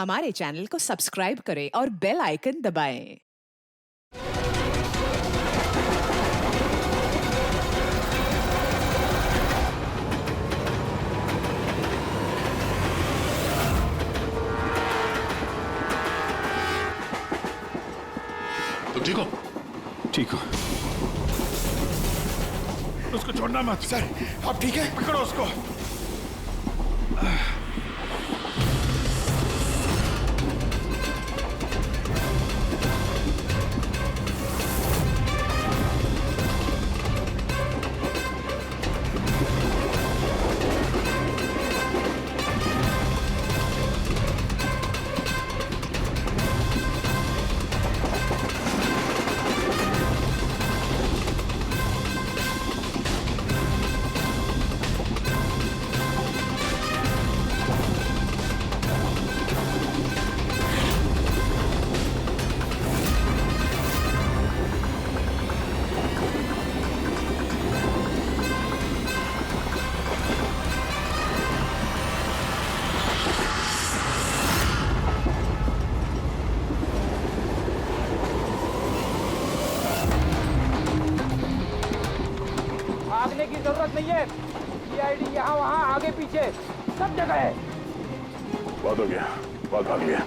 हमारे चैनल को सब्सक्राइब करें और बेल आइकन दबाएं। तुम ठीक हो? ठीक हो। उसको छोड़ना मत। सर आप ठीक है? पकड़ो उसको। भागने की जरूरत नहीं है। सीआईडी यहाँ वहाँ आगे पीछे सब जगह है। बहुत हो गया, बहुत भाग लिया।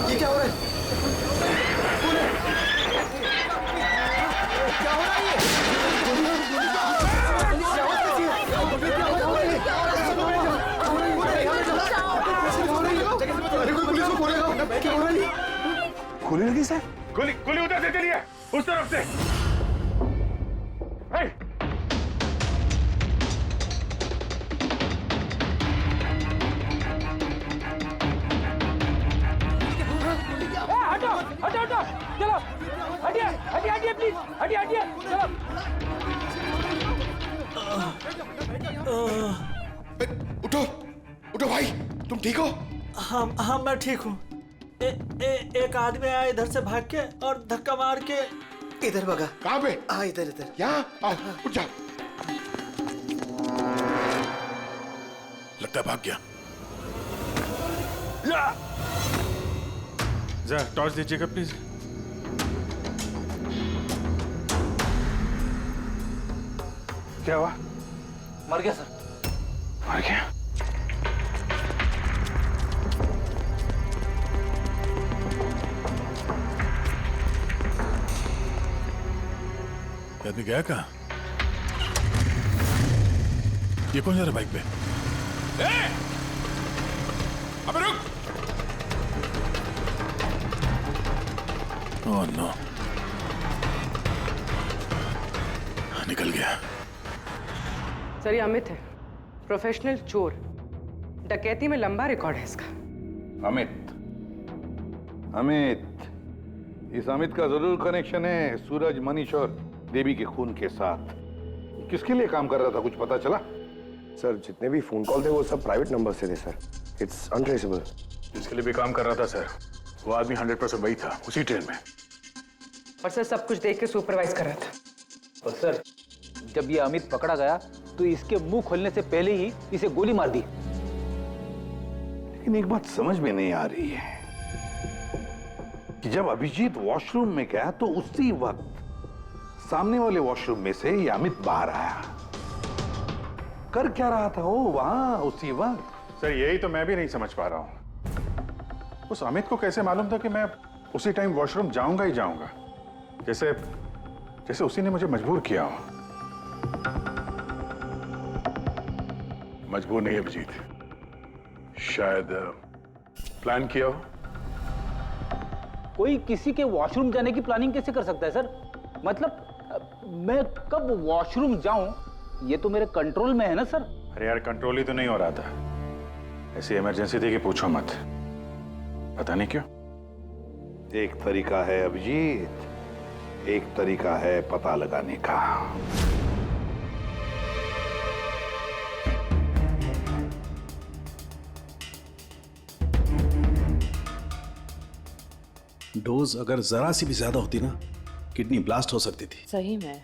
ये क्या हो रहा है? कौन है? क्या हो रहा है ये? क्या आवाज़ कैसी है? क्या आवाज़ हो रही है? अरे कोई पुलिस को बोलेगा। क्या हो रहा है? गोली लगी सर? गोली गोली उधर से चली है, उस तरफ से। हे! हटो हटो हटो, चलो हटिए हटिए हटिए प्लीज, हटिए हटिए चलो। उठो उठो भाई, तुम ठीक हो? हाँ मैं ठीक हूँ। एक आदमी आया इधर से भाग के और धक्का मार के इधर भगा। कहाँ पे? हाँ इधर इधर। यहाँ आओ, उठ जाओ। लगता है भाग गया। जरा टॉर्च दीजिएगा प्लीज। क्या हुआ? मर गया सर। मर गया? आदमी गया कहाँ? ये कौन जा रहा बाइक पे? अबे रुक! ओह नो, निकल गया। सर ये अमित है, प्रोफेशनल चोर। डकैती में लंबा रिकॉर्ड है इसका। अमित, इस अमित का जरूर कनेक्शन है सूरज, मनीष और देवी के खून के साथ। किसके लिए काम कर रहा था, कुछ पता चला? सर जितने भी फोन कॉल थे वो सब प्राइवेट नंबर से थे सर। It's untraceable. जिसके लिए भी काम कर रहा था सर, वो आदमी 100% वही था, उसी ट्रेन में। और सर सब कुछ देख के सुपरवाइज कर रहा था। और सर जब ये अमित पकड़ा गया तो इसके मुंह खोलने से पहले ही इसे गोली मार दी। लेकिन एक बात समझ में नहीं आ रही है कि जब अभिजीत वॉशरूम में गया तो उसी वक्त सामने वाले वॉशरूम में से ये अमित बाहर आया। कर क्या रहा था वो वहां उसी वक्त? सर यही तो मैं भी नहीं समझ पा रहा हूं। उस अमित को कैसे मालूम था कि मैं उसी टाइम वॉशरूम जाऊंगा ही जाऊंगा, जैसे जैसे उसी ने मुझे मजबूर किया हो। मजबूर नहीं अभिजीत, शायद प्लान किया हो। कोई किसी के वॉशरूम जाने की प्लानिंग कैसे कर सकता है सर? मतलब मैं कब वॉशरूम जाऊं ये तो मेरे कंट्रोल में है ना सर। अरे यार कंट्रोल ही तो नहीं हो रहा था, ऐसी इमरजेंसी थी कि पूछो मत। पता नहीं क्यों। एक तरीका है अभिजीत, एक तरीका है पता लगाने का। डोज अगर जरा सी भी ज्यादा होती ना, किडनी ब्लास्ट हो सकती थी। सही में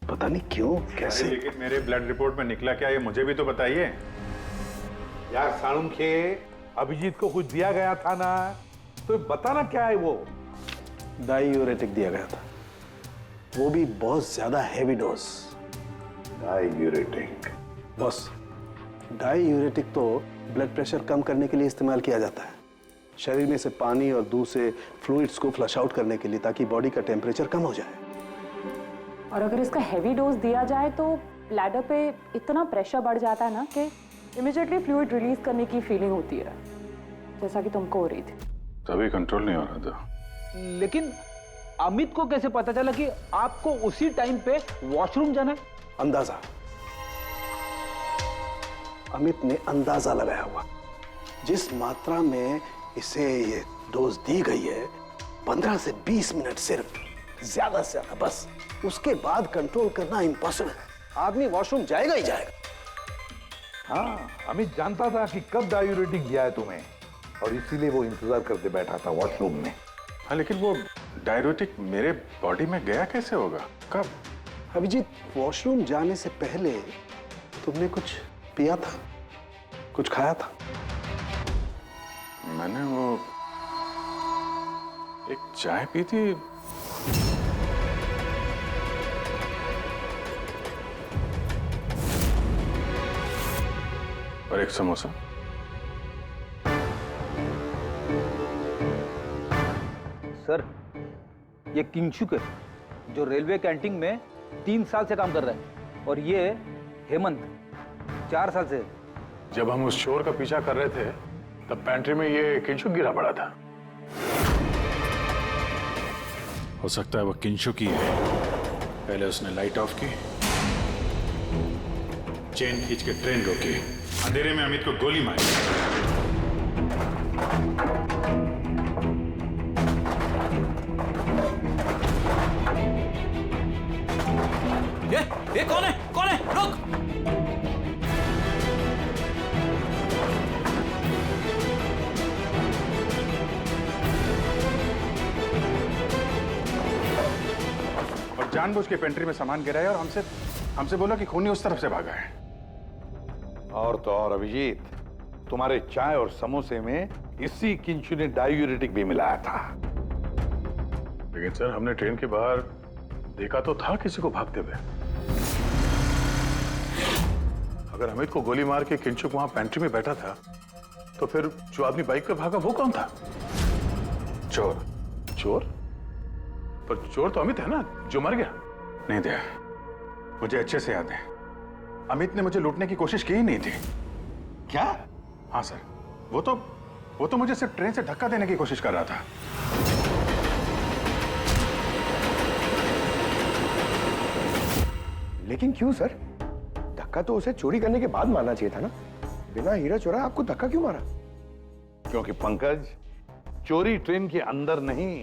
पता नहीं क्यों कैसे। लेकिन मेरे ब्लड रिपोर्ट में निकला क्या, ये मुझे भी तो बताइए। यार साळुंखे, अभिजीत को कुछ दिया गया था ना, तो बताना क्या है वो। डाईयूरेटिक दिया गया था, वो भी बहुत ज्यादा heavy dose. Diuretic? Boss, diuretic तो ब्लड प्रेशर कम करने के लिए इस्तेमाल किया जाता है, शरीर में से पानी और दूध से फ्लूइड्स को फ्लश आउट करने के लिए, ताकि बॉडी का टेम्परेचर कम हो जाए। और अगर इसका हैवी डोज दिया जाए तो ब्लैडर पे इतना प्रेशर बढ़ जाता है ना कि इमीडिएटली फ्लूइड रिलीज करने की फीलिंग होती है, जैसा कि तुमको हो रही थी। तभी कंट्रोल नहीं हो रहा था। लेकिन अमित को कैसे पता चला कि आपको उसी टाइम पे वॉशरूम जाना है? अंदाजा, अमित ने अंदाजा लगाया हुआ। जिस मात्रा में इसे ये डोज दी गई है, 15 से 20 मिनट सिर्फ, ज्यादा से ज्यादा, बस उसके बाद कंट्रोल करना इम्पॉसिबल है। आदमी वॉशरूम जाएगा ही जाएगा। हाँ, अमित जानता था कि कब डायूरेटिक दिया है तुम्हें, और इसीलिए वो इंतजार करते बैठा था वॉशरूम में। हाँ, लेकिन वो डायूरेटिक मेरे बॉडी में गया कैसे होगा, कब? अभिजीत, वॉशरूम जाने से पहले तुमने कुछ पिया था, कुछ खाया था? मैंने वो एक चाय पी थी। और एक समोसा। सर, ये किंगशुक है, जो रेलवे कैंटीन में 3 साल से काम कर रहा है, और ये हेमंत 4 साल से। जब हम उस चोर का पीछा कर रहे थे, तब पैंट्री में ये किंशुक गिरा पड़ा था। हो सकता है वो किंशुक ही है। पहले उसने लाइट ऑफ की, चेन खींच के ट्रेन रोकी, अंधेरे में अमित को गोली मारी। ये कौन है? कौन है? रुक! और जानबूझ के पेंट्री में सामान गिराया और हमसे बोला कि खूनी उस तरफ से भागा है। और तो और अभिजीत, तुम्हारे चाय और समोसे में इसी किंचु ने डायूरेटिक भी मिलाया था। लेकिन सर, हमने ट्रेन के बाहर देखा तो था किसी को भागते हुए। अगर अमित को गोली मार के किंचुक वहां पेंट्री में बैठा था, तो फिर जो आदमी बाइक पे भागा वो कौन था? चोर। चोर? पर चोर तो अमित है ना, जो मर गया। नहीं दया, मुझे अच्छे से याद है, अमित ने मुझे लूटने की कोशिश की ही नहीं थी। क्या? हाँ सर, वो तो मुझे सिर्फ ट्रेन से धक्का देने की कोशिश कर रहा था। लेकिन क्यों सर? धक्का तो उसे चोरी करने के बाद मारना चाहिए था ना। बिना हीरा चोरा आपको धक्का क्यों मारा? क्योंकि पंकज, चोरी ट्रेन के अंदर नहीं,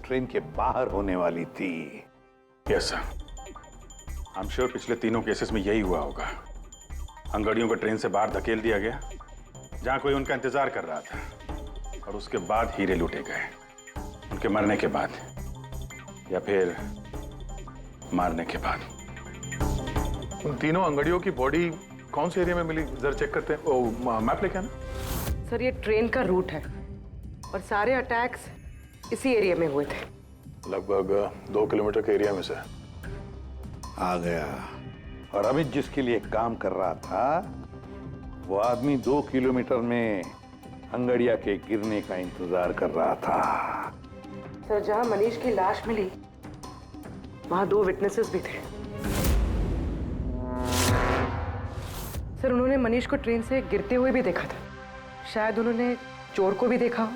ट्रेन के बाहर होने वाली थी। Yes sir, I am sure पिछले तीनों केसेस में यही हुआ होगा। अंगड़ियों को ट्रेन से बाहर धकेल दिया गया, जहां कोई उनका इंतजार कर रहा था, और उसके बाद हीरे लूटे गए, उनके मरने के बाद या फिर मारने के बाद। उन तीनों अंगड़ियों की बॉडी कौन से एरिया में मिली, जरा चेक करते हैं। ओ, मैप लेके आना। सर, ये ट्रेन का रूट है और सारे अटैक्स इसी एरिया में हुए थे। लगभग 2 किलोमीटर के एरिया में से। आ गया। और अमित जिसके लिए काम कर रहा था, वो आदमी 2 किलोमीटर में अंगड़िया के गिरने का इंतजार कर रहा था। सर, जहां मनीष की लाश मिली, वहां 2 विटनेसेस भी थे। सर, उन्होंने मनीष को ट्रेन से गिरते हुए भी देखा था। शायद उन्होंने चोर को भी देखा हो।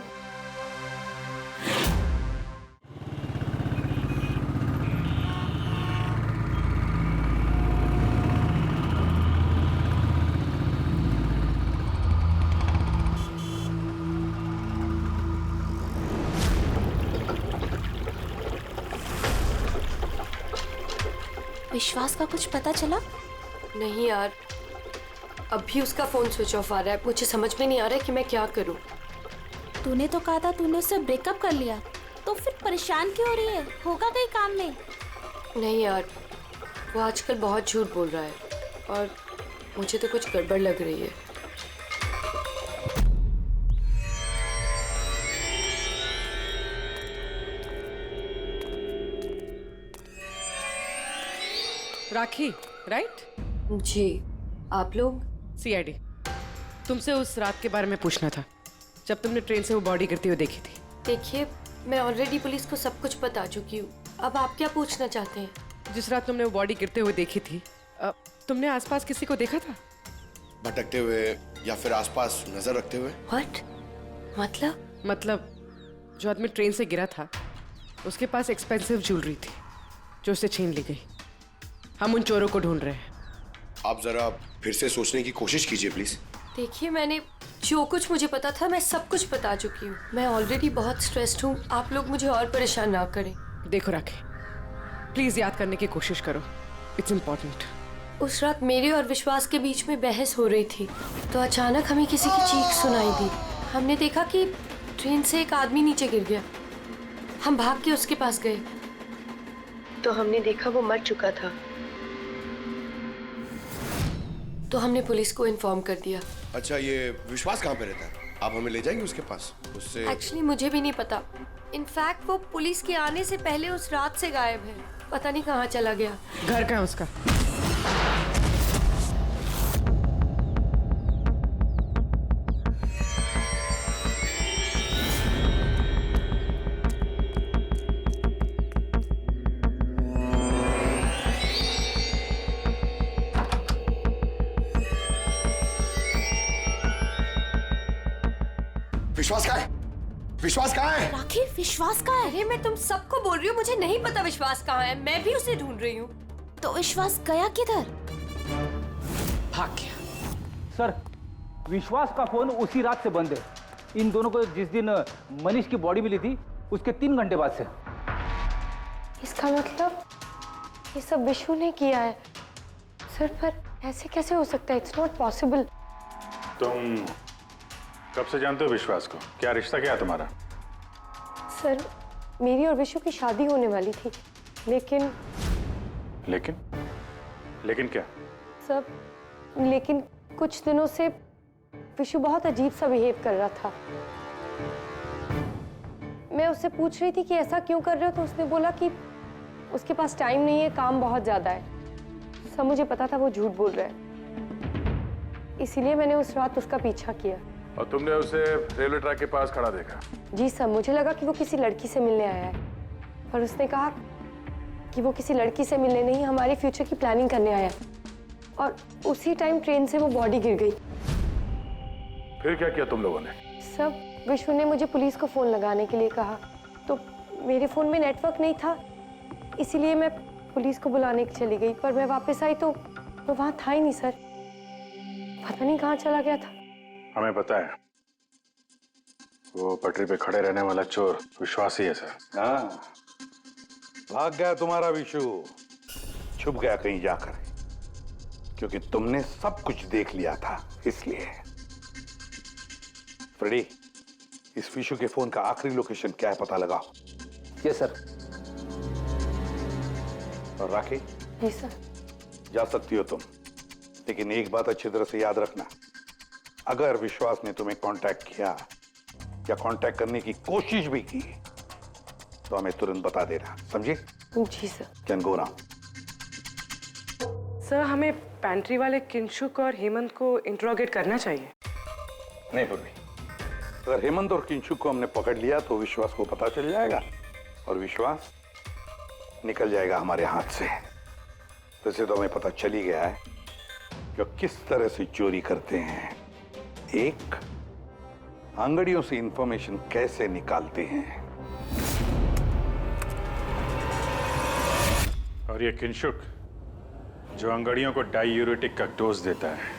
विश्वास का कुछ पता चला? नहीं यार, अभी उसका फोन स्विच ऑफ आ रहा है। मुझे समझ में नहीं आ रहा है कि मैं क्या करूं। तूने तो कहा था तूने उससे ब्रेकअप कर लिया, तो फिर परेशान क्यों हो रही है? होगा कहीं काम में? नहीं यार, वो आजकल बहुत झूठ बोल रहा है और मुझे तो कुछ गड़बड़ लग रही है। राखी, राइट? जी, आप लोग? सीआईडी। तुमसे उस रात के बारे में पूछना था जब तुमने ट्रेन से वो बॉडी गिरती हुई देखी थी। देखिए, मैं ऑलरेडी पुलिस को सब कुछ बता चुकी हूँ। अब आप क्या पूछना चाहते हैं? जिस रात तुमने वो बॉडी गिरते हुए देखी थी, तुमने आसपास किसी को देखा था? भटकते हुए या फिर आसपास नजर रखते हुए? व्हाट? मतलब जो आदमी ट्रेन से गिरा था उसके पास एक्सपेंसिव ज्वेलरी थी जो उससे छीन ली गई। हम उन चोरों को ढूंढ रहे हैं। आप जरा फिर से सोचने की कोशिश कीजिए प्लीज। देखिए, मैंने जो कुछ मुझे पता था मैं सब कुछ बता चुकी हूँ। मैं ऑलरेडी बहुत स्ट्रेस्ड हूँ। आप लोग मुझे और परेशान ना करें। देखो राखी, प्लीज याद करने की कोशिश करो, इट्स इम्पोर्टेंट। उस रात मेरे और विश्वास के बीच में बहस हो रही थी तो अचानक हमें किसी की चीख सुनाई दी। हमने देखा कि ट्रेन से एक आदमी नीचे गिर गया। हम भाग के उसके पास गए तो हमने देखा वो मर चुका था। तो हमने पुलिस को इन्फॉर्म कर दिया। अच्छा, ये विश्वास कहाँ पे रहता है? आप हमें ले जाएंगे उसके पास? उससे एक्चुअली मुझे भी नहीं पता। इनफैक्ट वो पुलिस के आने से पहले उस रात से गायब है। पता नहीं कहाँ चला गया। घर कहाँ है उसका? विश्वास कहाँ है? विश्वास कहाँ है? राखी, विश्वास कहाँ है? अरे मैं तुम सबको बोल रही हूँ, मुझे नहीं पता विश्वास कहाँ है। मैं भी उसे ढूंढ रही हूँ। तो विश्वास गया किधर? भाग गया। सर, विश्वास का फोन उसी रात से बंद है। इन दोनों को जिस दिन मनीष की बॉडी मिली थी उसके 3 घंटे बाद से। इसका मतलब ये सब विशु ने किया है। सर, पर ऐसे कैसे हो सकता है? It's not possible. तुम कब से जानते हो विश्वास को? क्या रिश्ता क्या है तुम्हारा? सर, मेरी और विशु की शादी होने वाली थी, लेकिन क्या? सब लेकिन कुछ दिनों से विशु बहुत अजीब सा बिहेव कर रहा था। मैं उससे पूछ रही थी कि ऐसा क्यों कर रहे हो, तो उसने बोला कि उसके पास टाइम नहीं है, काम बहुत ज्यादा है। सब मुझे पता था वो झूठ बोल रहा है, इसीलिए मैंने उस रात उसका पीछा किया। और तुमने उसे रेलवे ट्रैक के पास खड़ा देखा? जी सर, मुझे लगा कि वो किसी लड़की से मिलने आया है, पर उसने कहा कि वो किसी लड़की से मिलने नहीं, हमारे फ्यूचर की प्लानिंग करने आया है। और उसी टाइम ट्रेन से वो बॉडी गिर गई। फिर क्या किया तुम लोगों ने? सब विश्व ने मुझे पुलिस को फोन लगाने के लिए कहा, तो मेरे फोन में नेटवर्क नहीं था, इसीलिए मैं पुलिस को बुलाने के चली गई। पर मैं वापस आई तो वो वहां था ही नहीं सर। पता नहीं कहाँ चला गया था। हमें पता है, वो पटरी पे खड़े रहने वाला चोर विश्वास ही है सर। हाँ, भाग गया तुम्हारा विशु, छुप गया कहीं जाकर, क्योंकि तुमने सब कुछ देख लिया था इसलिए। फ्रेडी, इस विशु के फोन का आखिरी लोकेशन क्या है पता लगाओ। Yes sir. और राखी? जी सर। जा सकती हो तुम, लेकिन एक बात अच्छी तरह से याद रखना, अगर विश्वास ने तुम्हें कांटेक्ट किया या कांटेक्ट करने की कोशिश भी की तो हमें तुरंत बता देना, समझे? जी sir. Can go now. Sir, हमें पैंट्री वाले किंशुक और हेमंत को इंट्रोगेट करना चाहिए। नहीं पूर्वी, अगर हेमंत और किंशुक को हमने पकड़ लिया तो विश्वास को पता चल जाएगा और विश्वास निकल जाएगा हमारे हाथ से। वैसे तो हमें पता चल ही गया है कि किस तरह से चोरी करते हैं, एक अंगड़ियों से इंफॉर्मेशन कैसे निकालते हैं। और ये किंशुक जो अंगड़ियों को डायूरेटिक का डोज देता है।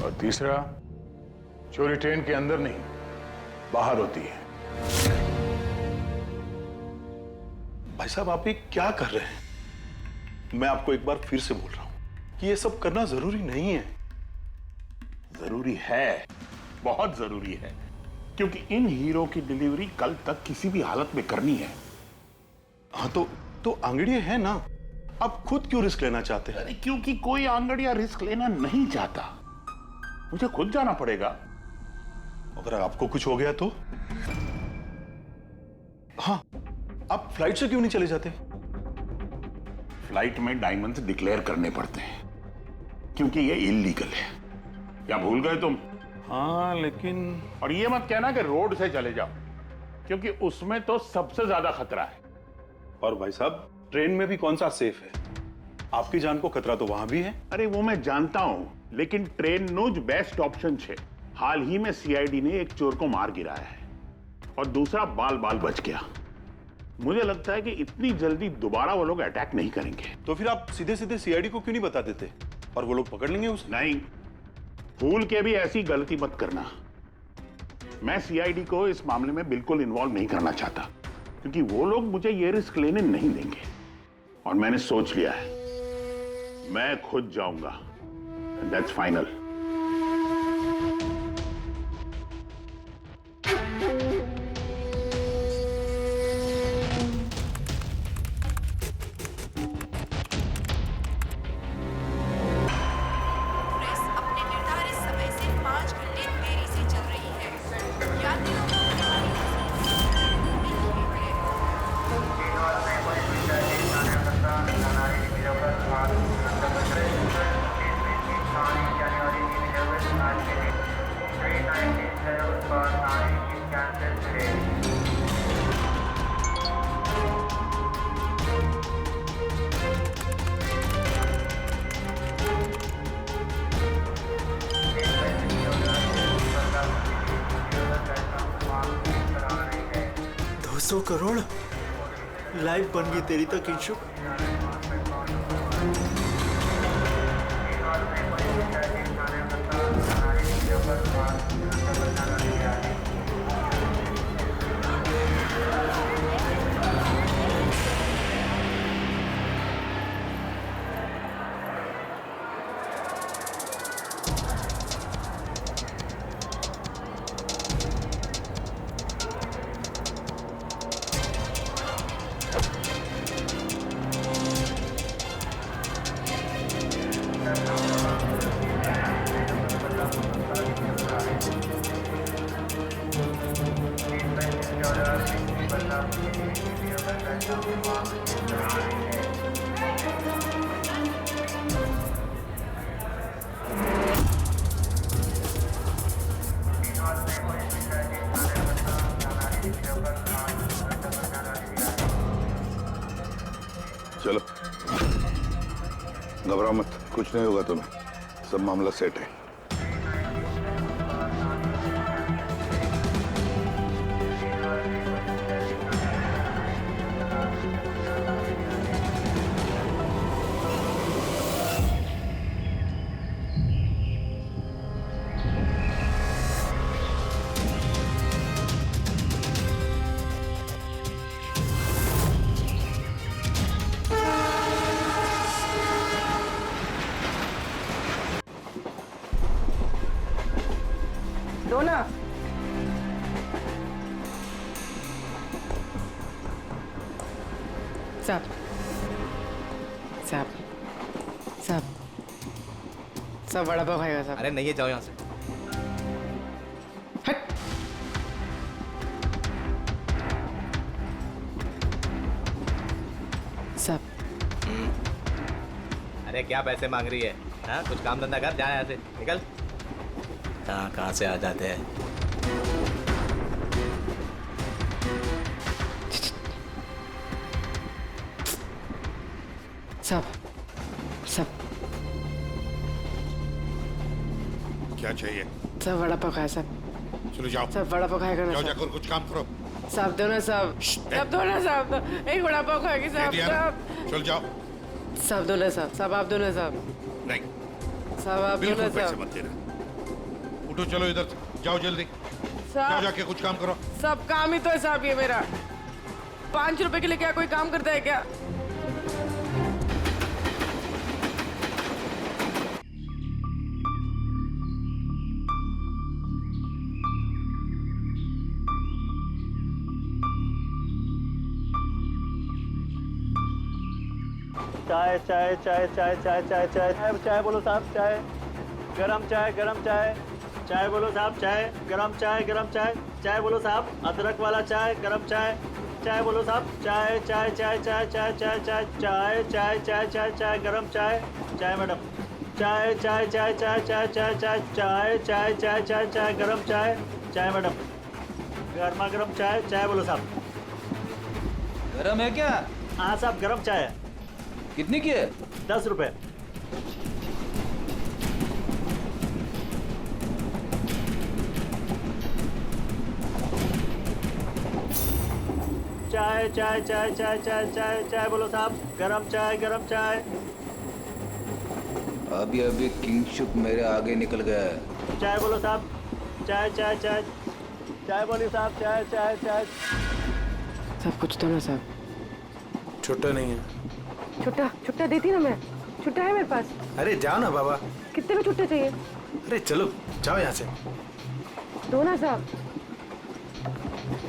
और तीसरा, चोरी ट्रेन के अंदर नहीं बाहर होती है। भाई साहब आप ये क्या कर रहे हैं? मैं आपको एक बार फिर से बोल रहा हूं कि ये सब करना जरूरी नहीं है। जरूरी है, बहुत जरूरी है, क्योंकि इन हीरो की डिलीवरी कल तक किसी भी हालत में करनी है। हाँ तो आंगड़िया है ना, आप खुद क्यों रिस्क लेना चाहते हैं? अरे क्योंकि कोई आंगड़िया रिस्क लेना नहीं चाहता, मुझे खुद जाना पड़ेगा। अगर आपको कुछ हो गया तो? हाँ, आप फ्लाइट से क्यों नहीं चले जाते? फ्लाइट में डायमंड्स डिक्लेयर करने पड़ते हैं, क्योंकि ये इलीगल है। क्या भूल गए तुम? हाँ लेकिन... और ये मत कहना कि रोड से चले जाओ, क्योंकि उसमें तो सबसे ज्यादा खतरा है। और भाई साहब, ट्रेन में भी कौन सा सेफ है? आपकी जान को खतरा तो वहां भी है। अरे वो मैं जानता हूं, लेकिन ट्रेन नोज बेस्ट ऑप्शन है। हाल ही में सीआईडी ने एक चोर को मार गिराया है और दूसरा बाल बाल बच गया। मुझे लगता है कि इतनी जल्दी दोबारा वो लोग अटैक नहीं करेंगे। तो फिर आप सीधे सीधे सीआईडी को क्यों नहीं बता देते और वो लोग पकड़ लेंगे उसे? नहीं, भूल के भी ऐसी गलती मत करना। मैं सीआईडी को इस मामले में बिल्कुल इन्वॉल्व नहीं करना चाहता, क्योंकि वो लोग मुझे ये रिस्क लेने नहीं देंगे। और मैंने सोच लिया है, मैं खुद जाऊंगा। That's final. करोड़ लाइफ बन गई तेरी तो किंशु। चलो, घबराओ मत, कुछ नहीं होगा तुम्हें, सब मामला सेट है। डोना, साहब साहब साहब सब बड़ा पाव खाएगा साहब। अरे नहीं, जाओ यहाँ से। हट। साहब, अरे क्या पैसे मांग रही है? हाँ, कुछ काम धंधा कर, जा यहाँ से, निकल। कहाँ से आ जाते हैं? सब क्या चाहिए? सब वड़ा पाव खाया साहब। चलो जाओ, सब वड़ा पाव खाएगा ना जाओ, साहब। जाकर कुछ काम करो। साहब दो ना साहब, साहब दो ना साहब, एक वड़ा पाव खाएगी साहब। साहब चल जाओ। साहब दो ना साहब, साहब आप दो ना साहब। नहीं साहब आप दो ना बिल्कुल पैसे साहब। मत देना। उठो, चलो इधर से, जाओ जल्दी, जाओ साहब जाके कुछ काम करो। सब काम ही तो है साहब ये मेरा। ₹5 के लिए क्या कोई काम करता है क्या? चाय चाय चाय चाय चाय चाय चाय चाय चाय बोलो साहब, चाय गरम चाय, गरम चाय। चाय बोलो साहब, चाय गरम चाय, गरम चाय। चाय बोलो साहब, अदरक वाला चाय, गरम चाय। चाय बोलो साहब, चाय चाय चाय चाय चाय चाय चाय चाय चाय चाय चाय चाय गरम चाय। चाय मैडम, चाय चाय चाय चाय चाय चाय चाय चाय चाय चाय चाय चाय गरम चाय। चाय मैडम, गर्मा गर्म चाय। चाय बोलो साहब। गरम है क्या? हाँ साहब, गरम चाय है। कितनी की है? 10 रुपए। चाय चाय चाय चाय चाय चाय चाय बोलो साहब, गरम चाय, गरम चाय। अभी अभी किंगशुक मेरे आगे निकल गया है। चाय बोलो साहब, चाय चाय चाय चाय बोलिए साहब, चाय चाय चाय। सब कुछ तो ना साहब। छुट्टा नहीं है। छुट्टा देती ना मैं। छुट्टा है मेरे पास। अरे जाओ ना बाबा। कितने में छुट्टा चाहिए? अरे चलो जाओ यहाँ से। दो ना साहब।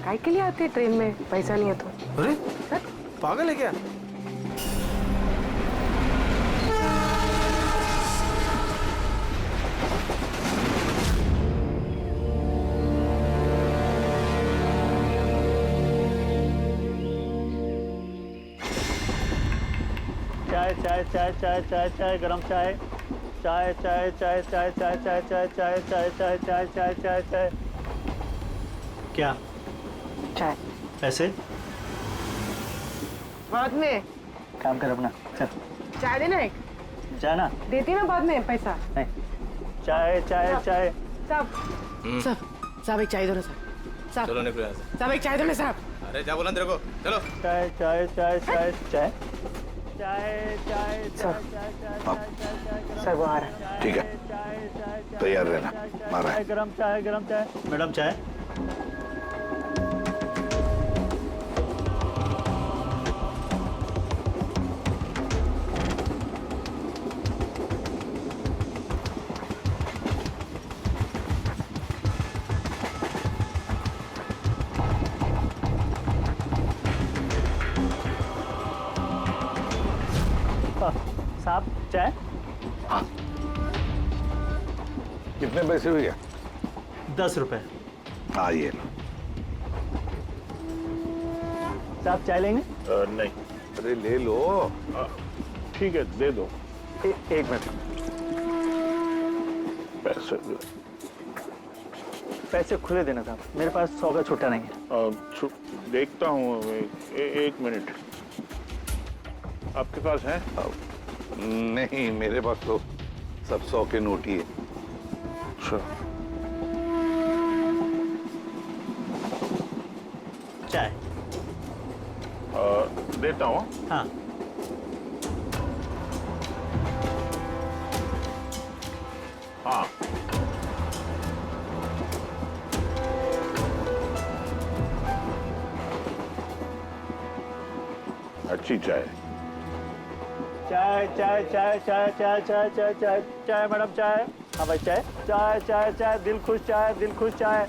काय के लिए आते हैं ट्रेन में? पैसा नहीं है तो। अरे पागल है क्या? चाय चाय चाय चाय चाय चाय गरम चाय। चाय चाय चाय चाय चाय चाय चाय चाय चाय चाय चाय चाय चाय चाय। क्या? चाय। पैसे? बाद में। काम कर अपना, चल। चाय देना एक। जाना। देती ना बाद में पैसा। नहीं। चाय चाय चाय। साहब एक चाय दो ना साहब। चलो निकलो यहाँ से। साहब एक चाय दो ना साहब। अरे क्या बोला तेरे को? चलो। चाय चाय चाय चाय चाय चाय चाय चाय चाय। सर वो आ रहा है। ठीक है, तैयार रहना। मारा है। गरम चाय, गरम चाय। मैडम चाय। साहब चाय। हाँ, कितने पैसे हुए? 10 रुपए। हाँ ये लो। साहब चाय लेंगे? नहीं। अरे ले लो। ठीक है, दे दो। एक मिनट। पैसे खुले देना साहब, मेरे पास 100 का छुट्टा नहीं है। देखता हूँ। एक मिनट। आपके पास है? नहीं, मेरे पास तो सब 100 के नोट ही है। अच्छा। चाय। देता हूँ। हाँ। हाँ। अच्छी चाय। चाय चाय चाय चाय चाय चाय चाय चाय चाय मैडम चाय। हाँ भाई चाय चाय चाय चाय दिल खुश चाय, दिल खुश चाय।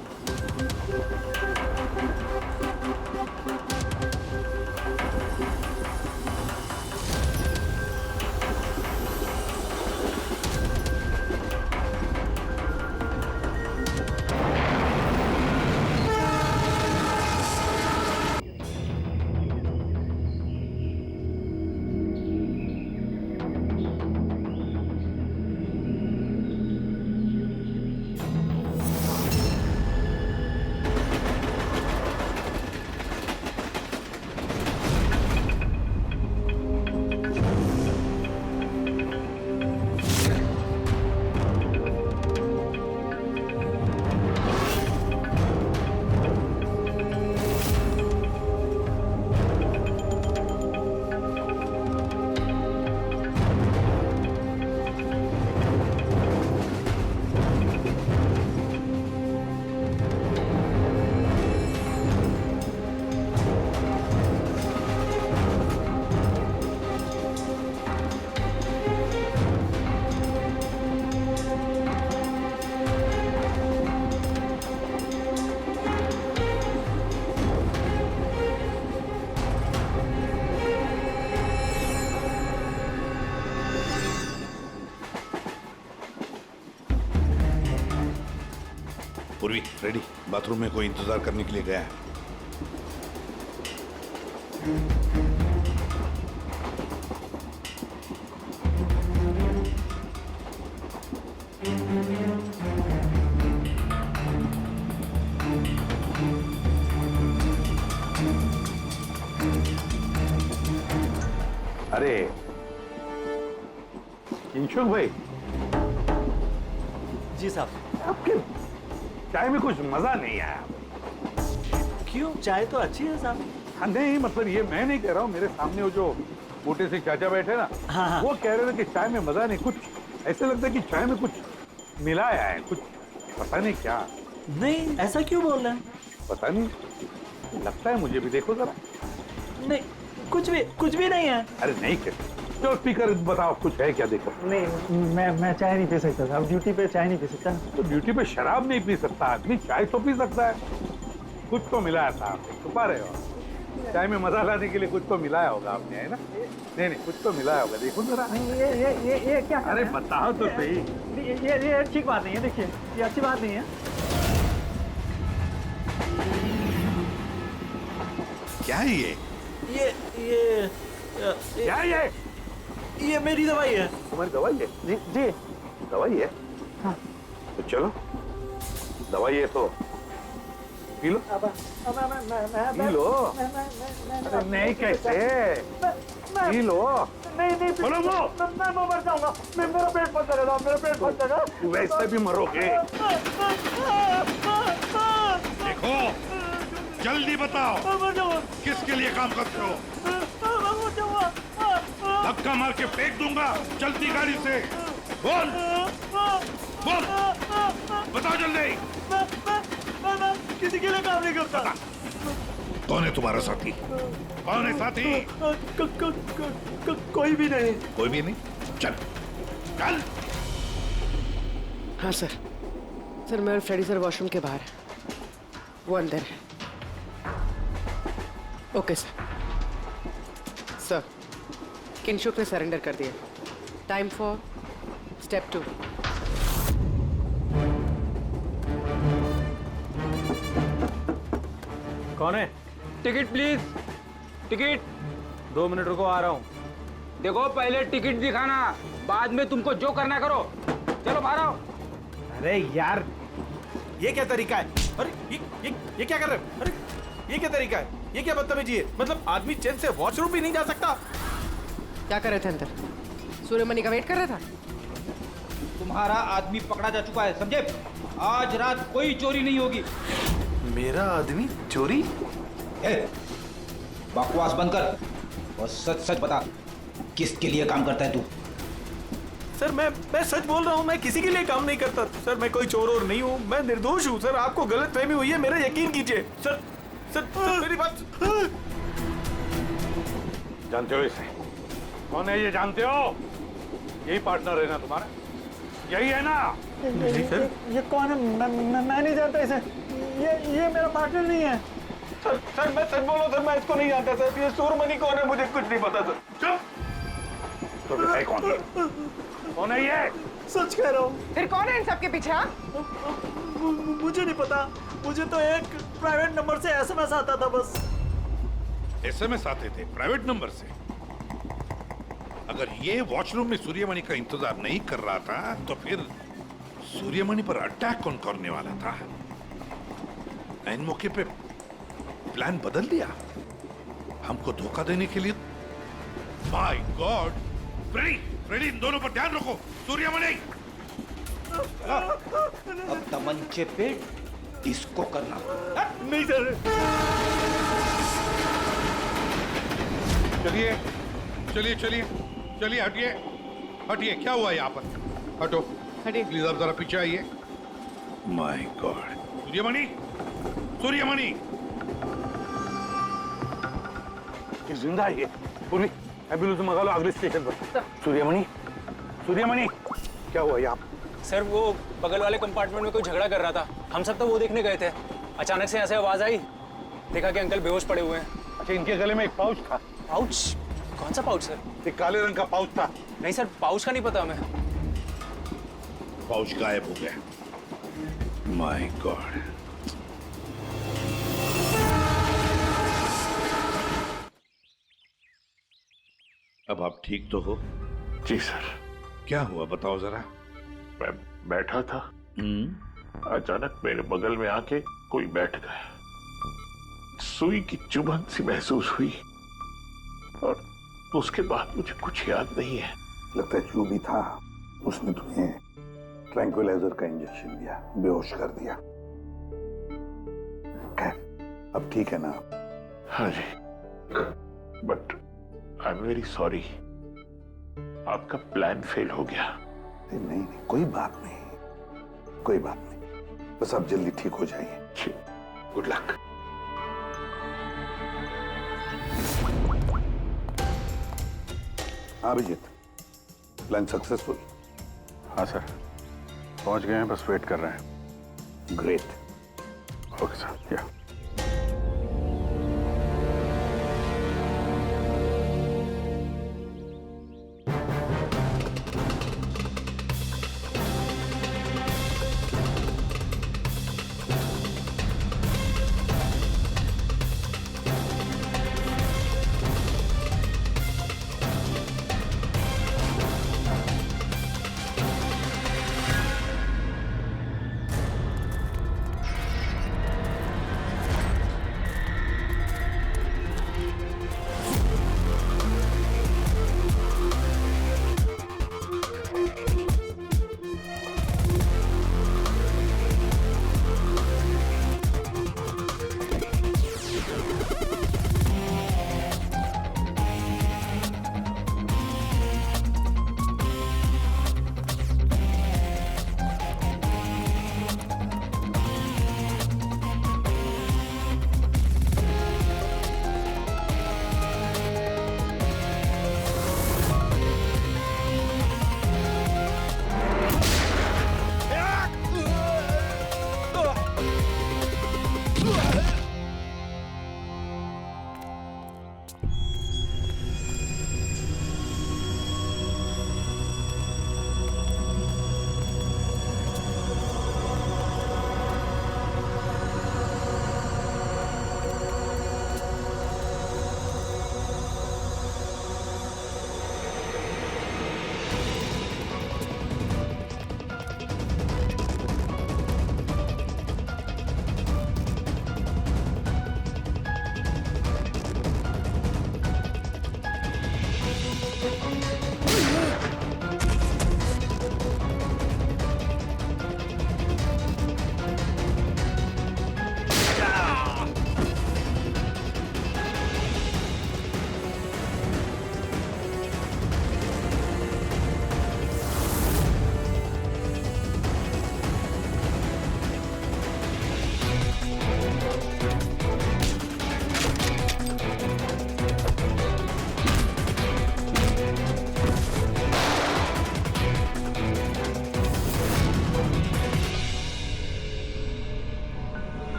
पूर्वी रेडी, बाथरूम में कोई इंतजार करने के लिए गया है। अरे किंशुक भाई। जी साहब। आपके चाय में कुछ मजा नहीं आया। क्यों? चाय तो अच्छी है साहब। हाँ नहीं, मतलब ये मैं नहीं कह रहा हूँ, मेरे सामने वो जो मोटे से चाचा बैठे ना, हाँ। वो कह रहे थे कि चाय में मजा नहीं, कुछ ऐसे लगता है कि चाय में कुछ मिलाया है, कुछ पता नहीं क्या। नहीं, ऐसा क्यों बोल रहे हैं? पता नहीं, लगता है मुझे भी, देखो जरा। नहीं, कुछ भी नहीं है। अरे नहीं कैसे, जो स्पीकर बताओ कुछ है क्या, देखो। नहीं, मैं चाय नहीं पी सकता साहब, ड्यूटी पे चाय नहीं पी सकता। तो ड्यूटी पे शराब नहीं पी सकता आदमी, चाय तो पी सकता है। कुछ तो मिलाया था आप, छुपा रहे हो। चाय में मजा लाने के लिए कुछ तो मिलाया होगा आपने, है ना? नहीं, कुछ तो मिलाया होगा, देखो जरा। ये क्या? अरे बताओ तो सही। ये ठीक बात नहीं है, देखिए, ये अच्छी बात नहीं है। क्या है ये? क्या है ये मेरी दवाई है। तुम्हारी दवाई है? जी। दवाई है? हाँ। तो चलो, दवाई है तो पी लो। P low. अरे नहीं कैसे? P low. नहीं बोलो वो। मैं मर जाऊंगा, मेरा पेट फट जाएगा, मेरा पेट फट जाएगा। वैसे भी मरोगे। देखो, जल्दी बताओ, किसके लिए काम करते हो? धक्का मार के फेंक दूंगा, चलती गाड़ी से। बोल, बोल, बताओ जल्दी। मैं किसी के लिए काम नहीं करता। कौन है तुम्हारा साथी? कौन है साथी? कोई भी नहीं। कोई भी नहीं? चल, चल। हाँ सर, मैं और फ्रेडी सर वॉशरूम के बाहर है, वो अंदर है। Okay sir. किंशुक ने सरेंडर कर दिया। Time for step 2। कौन है? Ticket please, ticket. 2 मिनट रुको, आ रहा हूँ। देखो, पहले टिकट दिखाना, बाद में तुमको जो करना करो। चलो बाहर आओ। अरे यार, ये क्या तरीका है? अरे ये क्या कर रहे हो? अरे ये क्या तरीका है? ये क्या बदतमीजी है? मतलब आदमी चैन से वॉशरूम भी नहीं जा सकता। क्या कर रहे थे अंदर? सूर्यमणि का वेट कर रहा था। तुम्हारा आदमी पकड़ा जा चुका है, समझे? आज रात कोई चोरी नहीं होगी। मेरा आदमी चोरी? बकवास बंद कर और सच सच बता, किसके लिए काम करता है तू? सर मैं सच बोल रहा हूँ, मैं किसी के लिए काम नहीं करता सर। मैं कोई चोर और नहीं हूँ, मैं निर्दोष हूँ सर। आपको गलतफहमी हुई है, मेरा यकीन कीजिए सर। सर मेरी बात। जानते हो इसे? कौन है ये, जानते हो? यही पार्टनर है ना तुम्हारा? यही है ना? नहीं सर। ये कौन है? मैं नहीं जानता इसे। ये मेरा पार्टनर नहीं है। सर मैं सच बोलूं सर, मैं इसको नहीं जानता सर। ये सूर्यमणि कौन है मुझे कुछ नहीं पता सर। चुप। तो बताइए कौन है? कौन है ये? सच कह रहा हूँ। फिर कौन है इन सबके पीछे? मुझे नहीं पता, मुझे तो एक प्राइवेट नंबर से एसएमएस आता था बस। एसएमएस आते थे प्राइवेट नंबर से? अगर ये वॉशरूम में सूर्यमणि का इंतजार नहीं कर रहा था, तो फिर सूर्यमणि पर अटैक कौन करने वाला था? इन मौके पे प्लान बदल दिया हमको धोखा देने के लिए। My God! फ्रेडी, इन दोनों पर ध्यान रखो। सूर्यमणि, अब तमंचे पे डिस्को करना। नहीं सर। चलिए चलिए चलिए चलिए, हटिए हटिए। क्या हुआ यहाँ पर? हटो, हटिए प्लीज। आप जरा पीछे आइए। My God! सूर्यमणि, सूर्यमणि जिंदा है ये? पूरी एम्बुलेंस मंगा लो अगले स्टेशन पर। सूर्यमणि, सूर्यमणि क्या हुआ यहाँ? सर वो बगल वाले कंपार्टमेंट में कोई झगड़ा कर रहा था, हम सब तो वो देखने गए थे। अचानक से ऐसे आवाज आई, देखा कि अंकल बेहोश पड़े हुए हैं। अच्छा, इनके गले में एक पाउच था। पाउच? कौन सा पाउच सर? एक काले रंग का पाउच था। नहीं सर, पाउच का नहीं पता हमें। पाउच गायब हो गया। My God. अब आप ठीक तो हो? जी सर। क्या हुआ बताओ जरा। मैं बैठा था, अचानक मेरे बगल में आके कोई बैठ गया। सुई की चुभन सी महसूस हुई और उसके बाद मुझे कुछ याद नहीं है। लगता है जो भी था उसने तुम्हें ट्रैंक्विलाइजर का इंजेक्शन दिया, बेहोश कर दिया। खैर अब ठीक है ना? हाँ जी, but I am very sorry, आपका प्लान फेल हो गया। नहीं नहीं, कोई बात नहीं, कोई बात नहीं, बस आप जल्दी ठीक हो जाइए। Good luck. हाँ अभिजीत, प्लान सक्सेसफुल? हाँ सर, पहुंच गए हैं, बस वेट कर रहे हैं। ग्रेट। Okay sir. या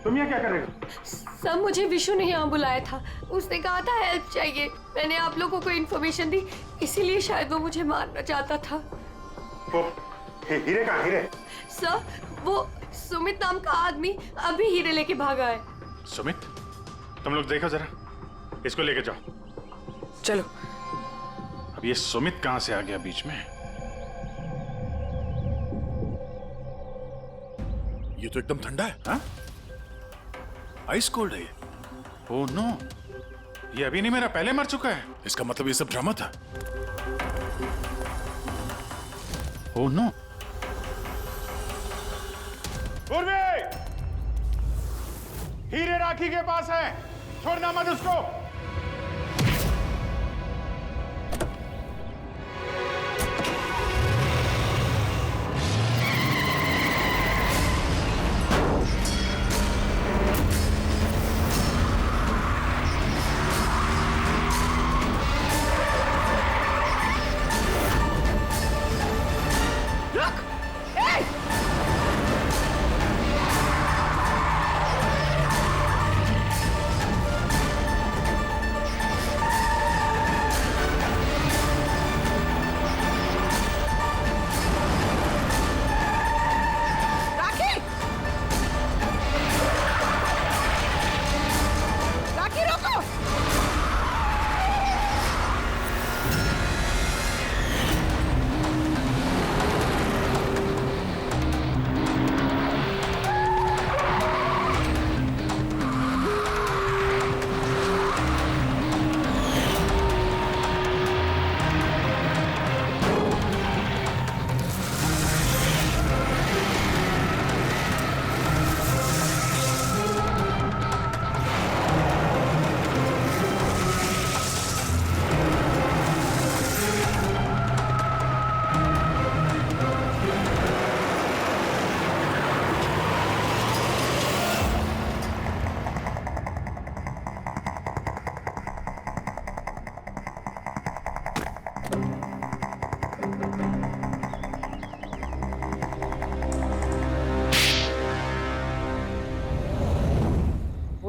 तुम यहाँ क्या कर रहे हो? सर मुझे विशु ने यहाँ बुलाया था, उसने कहा था हेल्प चाहिए, मैंने आप लोगों को इन्फॉर्मेशन दी, इसीलिए शायद वो मुझे मारना चाहता था। हीरे कहाँ? हीरे? सर वो सुमित नाम का आदमी अभी हीरे लेके भागा है। सुमित? तुम लोग देखो जरा, इसको लेके जाओ। चलो। अब ये सुमित कहाँ से आ गया बीच में? ये तो एकदम ठंडा है। हाँ? आइस कोल्ड है ये। ओह नो, ये अभी नहीं मेरा पहले मर चुका है। इसका मतलब ये सब ड्रामा था। Oh no. पूर्वी, हीरे राखी के पास है, छोड़ना मत उसको।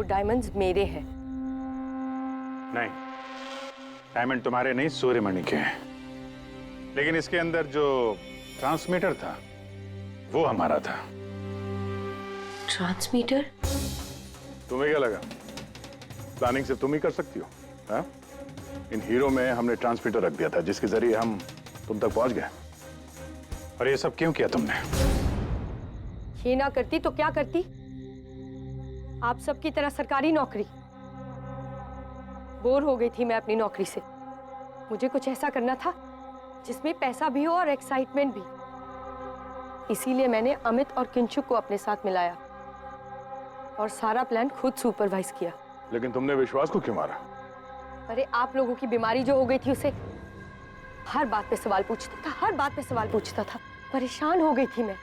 डायमंड्स मेरे हैं। नहीं, डायमंड तुम्हारे नहीं, सूर्यमणि के हैं। लेकिन इसके अंदर जो ट्रांसमीटर था वो हमारा था। ट्रांसमीटर? तुम्हें क्या लगा प्लानिंग सिर्फ तुम ही कर सकती हो? हाँ? इन हीरो में हमने ट्रांसमीटर रख दिया था जिसके जरिए हम तुम तक पहुंच गए। और ये सब क्यों किया तुमने? ये ना करती तो क्या करती? आप सबकी तरह सरकारी नौकरी। बोर हो गई थी मैं अपनी नौकरी से। मुझे कुछ ऐसा करना था जिसमें पैसा भी हो और एक्साइटमेंट भी। इसीलिए मैंने अमित और किंचुक को अपने साथ मिलाया और सारा प्लान खुद सुपरवाइज किया। लेकिन तुमने विश्वास को क्यों मारा? अरे आप लोगों की बीमारी जो हो गई थी उसे हर बात पे सवाल पूछता था, हर बात पे सवाल पूछता था। परेशान हो गई थी मैं।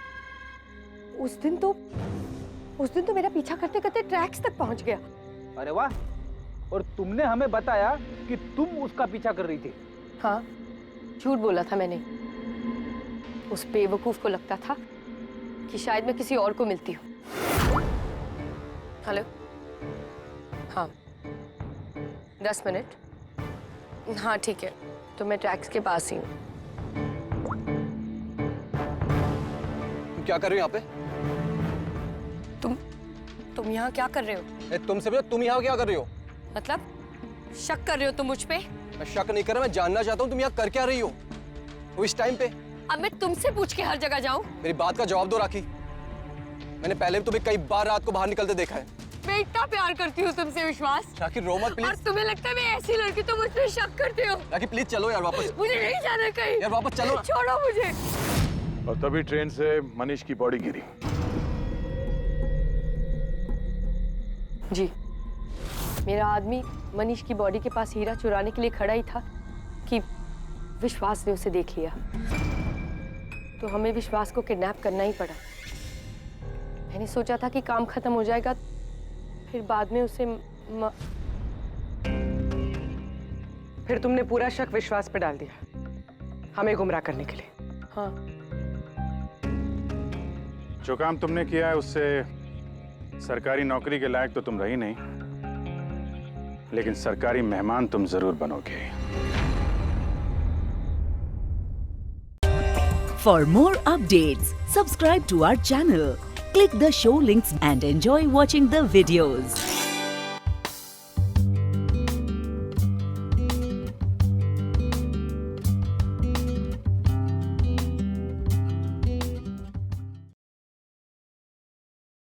उस दिन तो मेरा पीछा करते करते ट्रैक्स तक पहुंच गया। अरे वाह, और तुमने हमें बताया कि तुम उसका पीछा कर रही थी। हाँ, झूठ बोला था मैंने। उस बेवकूफ को लगता था कि शायद मैं किसी और को मिलती हूँ। हेलो, हाँ 10 मिनट। हाँ ठीक है, तो मैं ट्रैक्स के पास ही हूँ। क्या कर रहे हो यहाँ पे? तुम यहाँ क्या कर रहे हो? तुमसे पूछा, तुम यहाँ क्या कर रही हो? मतलब शक कर रहे हो तुम मुझ पे? मैं शक नहीं कर रहा, मैं जानना चाहता हूँ तुम यहाँ कर क्या रही हो वो इस टाइम पे। अब मैं तुमसे पूछ के हर जगह जाऊँ? मेरी बात का जवाब दो राखी। मैंने पहले भी तुम्हें कई बार रात को बाहर निकलते देखा है। मैं इतना प्यार करती हूँ तुमसे विश्वास। राखी रो मत प्लीज। और तुम्हें लगता है मैं ऐसी लड़की तो मुझ पे शक करते हो? राखी प्लीज चलो यार वापस। मुझे नहीं जाना कहीं। यार वापस चलो। छोड़ो मुझे। और तभी ट्रेन से मनीष की बॉडी गिरी। जी, मेरा आदमी मनीष की बॉडी के पास हीरा चुराने के लिए खड़ा ही था कि विश्वास ने उसे देख लिया। तो हमें विश्वास को किडनैप करना ही पड़ा। मैंने सोचा था कि काम खत्म हो जाएगा, फिर बाद में उसे फिर तुमने पूरा शक विश्वास पे डाल दिया, हमें गुमराह करने के लिए। हाँ, जो काम तुमने किया है उससे सरकारी नौकरी के लायक तो तुम रही नहीं, लेकिन सरकारी मेहमान तुम जरूर बनोगे। For more updates, subscribe to our channel, click the show links and enjoy watching the videos.